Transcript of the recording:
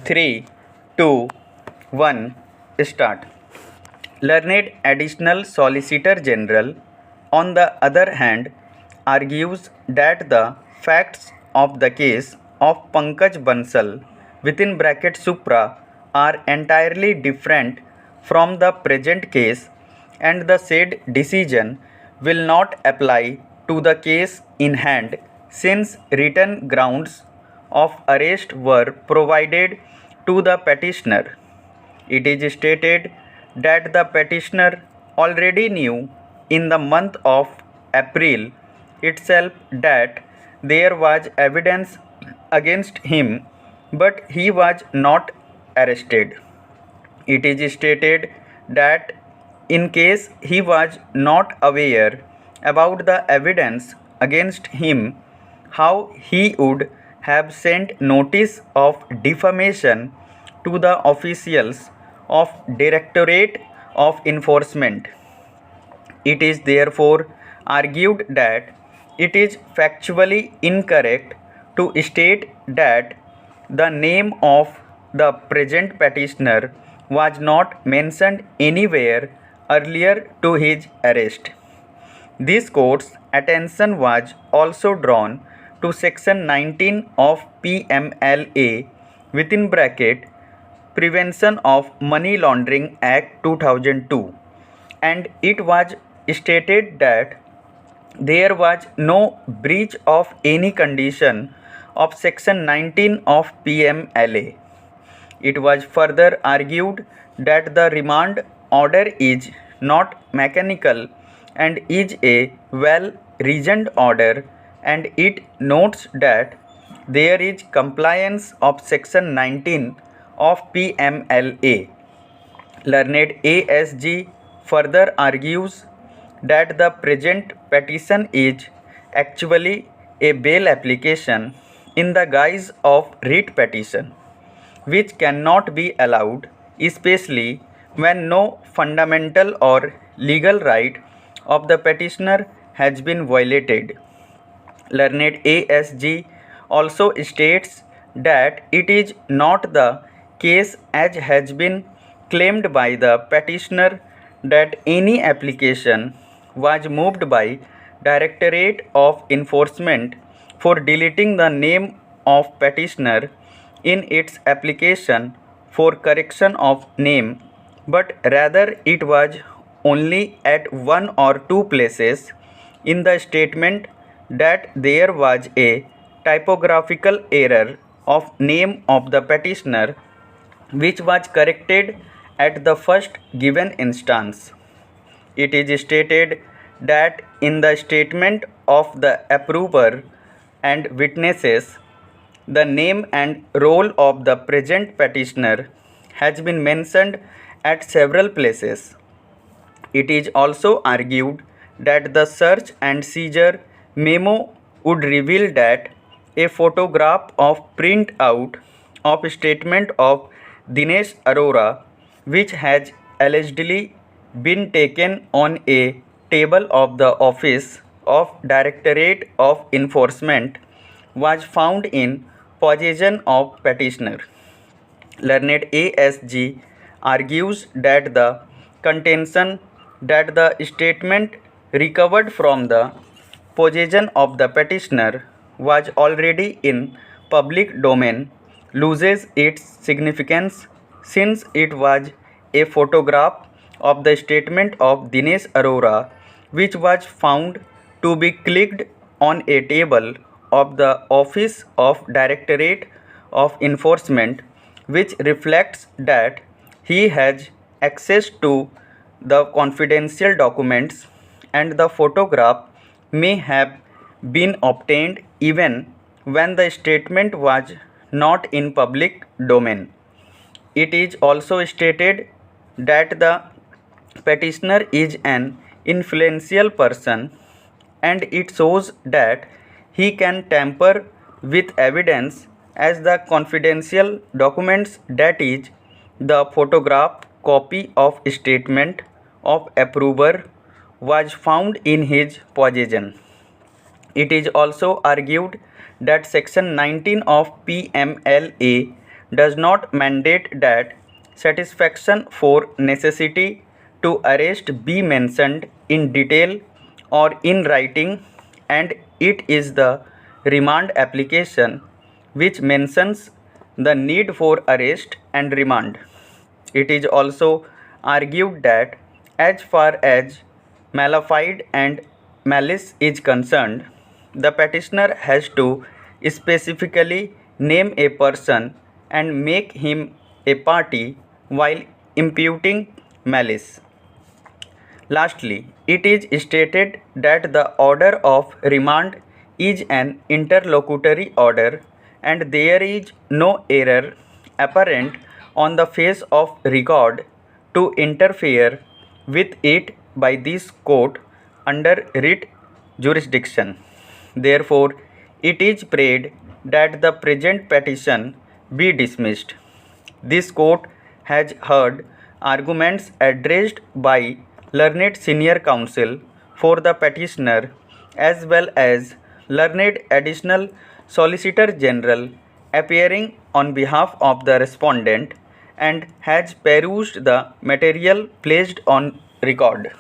3, 2, 1, start. Learned Additional Solicitor General, on the other hand, argues that the facts of the case of Pankaj Bansal within bracket Supra are entirely different from the present case, and the said decision will not apply to the case in hand, since written grounds of arrest were provided to the petitioner. It is stated that the petitioner already knew in the month of April itself that there was evidence against him, but he was not arrested. It is stated that in case he was not aware about the evidence against him, how he would have sent notice of defamation to the officials of Directorate of Enforcement. It is therefore argued that it is factually incorrect to state that the name of the present petitioner was not mentioned anywhere earlier to his arrest. This court's attention was also drawn to Section 19 of PMLA within bracket Prevention of Money Laundering Act 2002, and it was stated that there was no breach of any condition of Section 19 of PMLA. It was further argued that the remand order is not mechanical and is a well-reasoned order, and it notes that there is compliance of Section 19 of PMLA. Learned ASG further argues that the present petition is actually a bail application in the guise of writ petition, which cannot be allowed, especially when no fundamental or legal right of the petitioner has been violated. Learned ASG also states that it is not the case, as has been claimed by the petitioner, that any application was moved by Directorate of Enforcement for deleting the name of petitioner in its application for correction of name, but rather it was only at one or two places in the statement that there was a typographical error of name of the petitioner, which was corrected at the first given instance. It is stated that in the statement of the approver and witnesses, the name and role of the present petitioner has been mentioned at several places. It is also argued that the search and seizure memo would reveal that a photograph of printout of statement of Dinesh Arora, which has allegedly been taken on a table of the Office of Directorate of Enforcement, was found in possession of petitioner. Learned ASG argues that the contention that the statement recovered from the possession of the petitioner was already in public domain loses its significance, since it was a photograph of the statement of Dinesh Arora, which was found to be clicked on a table of the Office of Directorate of Enforcement, which reflects that he has access to the confidential documents, and the photograph may have been obtained even when the statement was not in public domain. It is also stated that the petitioner is an influential person, and it shows that he can tamper with evidence, as the confidential documents, that is, the photograph copy of statement of approver, was found in his possession. It is also argued that Section 19 of PMLA does not mandate that satisfaction for necessity to arrest be mentioned in detail or in writing, and it is the remand application which mentions the need for arrest and remand. It is also argued that as far as malafide and malice is concerned, the petitioner has to specifically name a person and make him a party while imputing malice. Lastly, it is stated that the order of remand is an interlocutory order and there is no error apparent on the face of record to interfere with it by this court under writ jurisdiction. Therefore, it is prayed that the present petition be dismissed. This court has heard arguments addressed by learned senior counsel for the petitioner as well as learned additional solicitor general appearing on behalf of the respondent and has perused the material placed on record.